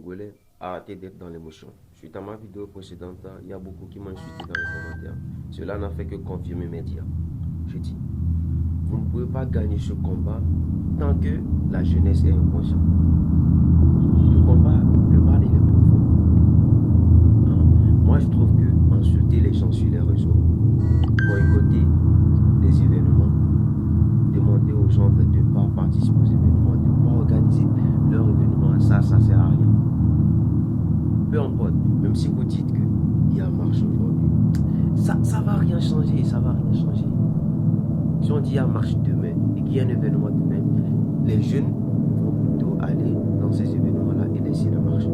Togolais, arrêtez d'être dans l'émotion. Suite à ma vidéo précédente, il y a beaucoup qui m'ont insulté dans les commentaires. Cela n'a fait que confirmer mes dires. Je dis, vous ne pouvez pas gagner ce combat tant que la jeunesse est inconsciente. Le combat, le mal, il est profond. Hein? Moi, je trouve que insulter les gens sur les réseaux, boycotter les événements, demander aux gens de ne pas participer aux événements, de ne pas organiser leur événement, ça sert à rien. Peu importe, même si vous dites qu'il y a marche aujourd'hui, ça va rien changer, ça va rien changer. Si on dit qu'il y a marche demain et qu'il y a un événement demain, les jeunes vont plutôt aller dans ces événements-là et laisser la marche.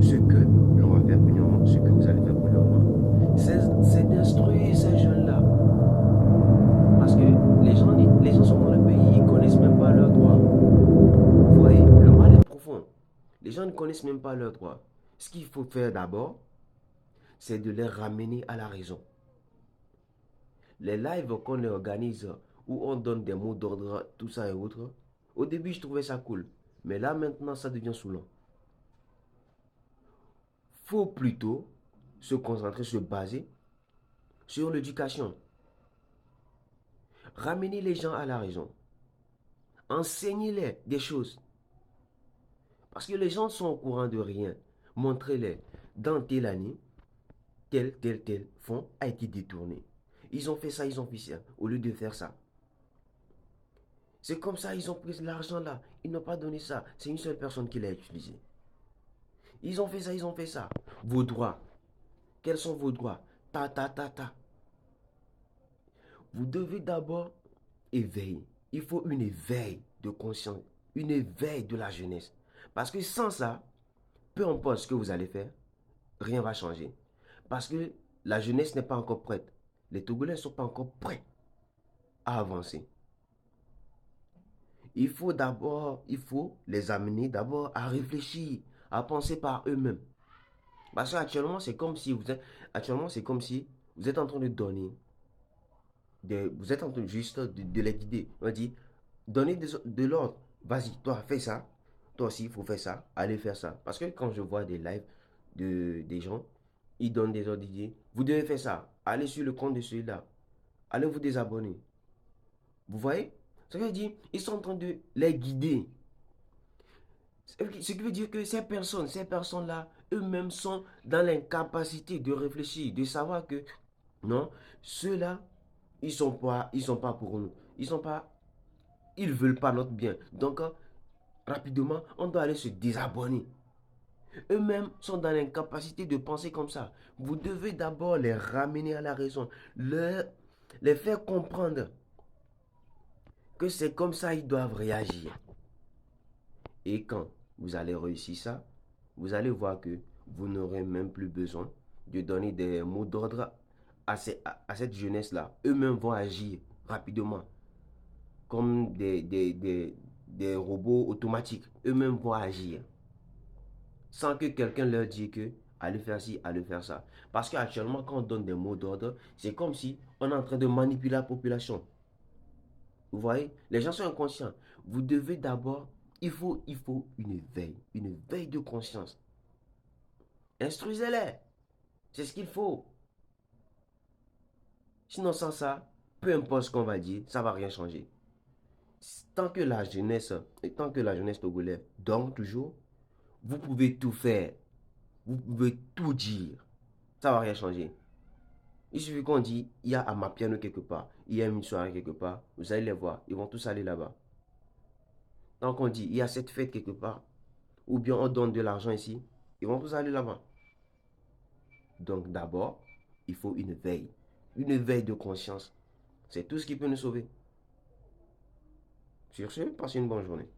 Ce que l'on va faire premièrement, ce que vous allez faire premièrement, c'est d'instruire ces jeunes-là. Parce que les gens sont dans le pays, ils ne connaissent même pas leurs droits. Vous voyez, le mal est profond. Les gens ne connaissent même pas leurs droits. Ce qu'il faut faire d'abord, c'est de les ramener à la raison. Les lives qu'on organise, où on donne des mots d'ordre, tout ça et autres, au début je trouvais ça cool. Mais là maintenant ça devient saoulant. Faut plutôt se concentrer, se baser sur l'éducation. Ramener les gens à la raison. Enseignez-les des choses. Parce que les gens sont au courant de rien. Montrez-les. Dans telle année, tel fonds a été détourné. Ils ont fait ça, ils ont fait ça, au lieu de faire ça. C'est comme ça, ils ont pris l'argent là. Ils n'ont pas donné ça. C'est une seule personne qui l'a utilisé. Ils ont fait ça, ils ont fait ça. Vos droits. Quels sont vos droits? Ta. Vous devez d'abord éveiller. Il faut une éveil de conscience. Une éveil de la jeunesse. Parce que sans ça, peu importe ce que vous allez faire, rien ne va changer. Parce que la jeunesse n'est pas encore prête. Les Togolais ne sont pas encore prêts à avancer. Il faut les amener d'abord à réfléchir, à penser par eux-mêmes. Parce qu'actuellement, c'est comme si vous êtes en train de donner, vous êtes en train juste de les guider. On dit, donnez de l'ordre. Vas-y, toi, fais ça. Toi aussi, il faut faire ça. Allez faire ça. Parce que quand je vois des lives des gens, ils donnent des ordres, ils disent, vous devez faire ça. Allez sur le compte de celui-là. Allez vous désabonner. Vous voyez? Ça veut dire, ils sont en train de les guider. Ce qui veut dire que ces personnes-là, eux-mêmes sont dans l'incapacité de réfléchir, de savoir que non, ceux-là, ils sont pas pour nous. Ils veulent pas notre bien. Donc, rapidement, on doit aller se désabonner. Eux-mêmes sont dans l'incapacité de penser comme ça. Vous devez d'abord les ramener à la raison, les faire comprendre que c'est comme ça ils doivent réagir. Et quand vous allez réussir ça, vous allez voir que vous n'aurez même plus besoin de donner des mots d'ordre à cette jeunesse-là. Eux-mêmes vont agir rapidement, comme des robots automatiques. Eux-mêmes vont agir, sans que quelqu'un leur dise que allez faire ci, allez faire ça. Parce qu'actuellement, quand on donne des mots d'ordre, c'est comme si on est en train de manipuler la population. Vous voyez, les gens sont inconscients. Vous devez d'abord, il faut une veille de conscience. Instruisez-les. C'est ce qu'il faut. Sinon, sans ça, peu importe ce qu'on va dire, ça ne va rien changer. Tant que la jeunesse, et tant que la jeunesse togolaise dort toujours, vous pouvez tout faire. Vous pouvez tout dire. Ça ne va rien changer. Il suffit qu'on dit, il y a Amapiano quelque part, il y a une soirée quelque part, vous allez les voir, ils vont tous aller là-bas. Tant qu'on dit, il y a cette fête quelque part, ou bien on donne de l'argent ici, ils vont tous aller là-bas. Donc d'abord, il faut une veille de conscience. C'est tout ce qui peut nous sauver. Sur ce, passez une bonne journée.